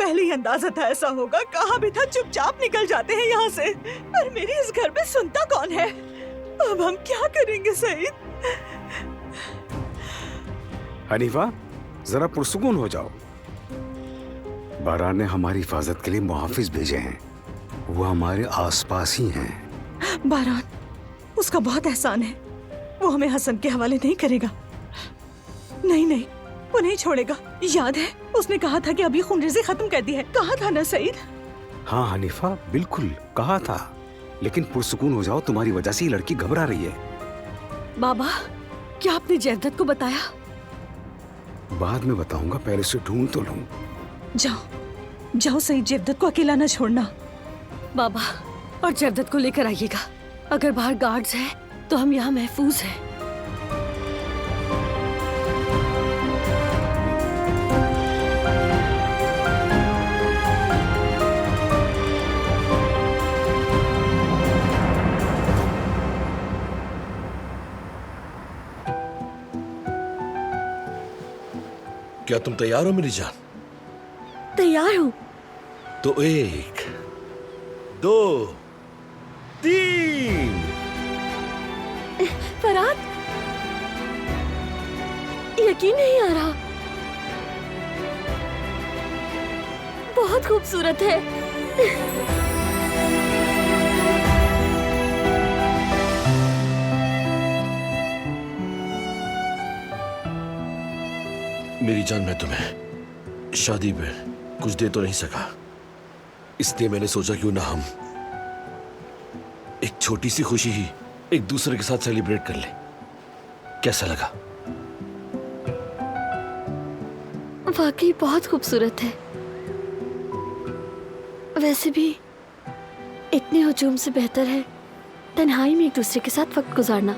पहले ही अंदाजा था ऐसा होगा। कहा भी था चुपचाप निकल जाते हैं यहाँ से। पर मेरे इस घर में सुनता कौन है? अब हम क्या करेंगे सईद? हनीफा, जरा पुरसुकून हो जाओ। बारान ने हमारी हिफाजत के लिए मुहाफिज भेजे हैं। वो हमारे आसपास ही हैं। बारान, उसका बहुत एहसान है। वो हमें हसन के हवाले नहीं करेगा। नहीं नहीं, वो नहीं छोड़ेगा। याद है उसने कहा था कि अभी खूनरेज़ी खत्म कर दी है। कहा था ना सईद? हाँ हनीफा, बिल्कुल कहा था। लेकिन पुरसुकून हो जाओ, तुम्हारी वजह से ये लड़की घबरा रही है। बाबा, क्या आपने जैवदत को बताया? बाद में बताऊंगा, पहले से ढूंढ तो लूं। जाओ जाओ सईद, जैवदत को अकेला न छोड़ना। बाबा, और जैवदत को लेकर आइएगा। अगर बाहर गार्ड्स हैं तो हम यहाँ महफूज हैं। क्या तुम तैयार हो मेरी जान? तैयार हूँ। तो 1 2 3। फराद, यकीन नहीं आ रहा। बहुत खूबसूरत है। मेरी जान, मैं तुम्हें शादी में कुछ दे तो नहीं सका, इसलिए मैंने सोचा क्यों ना हम एक छोटी सी खुशी ही एक दूसरे के साथ सेलिब्रेट कर ले। कैसा लगा? वाकई बहुत खूबसूरत है। वैसे भी इतने हुजूम से बेहतर है तन्हाई में एक दूसरे के साथ वक्त गुजारना।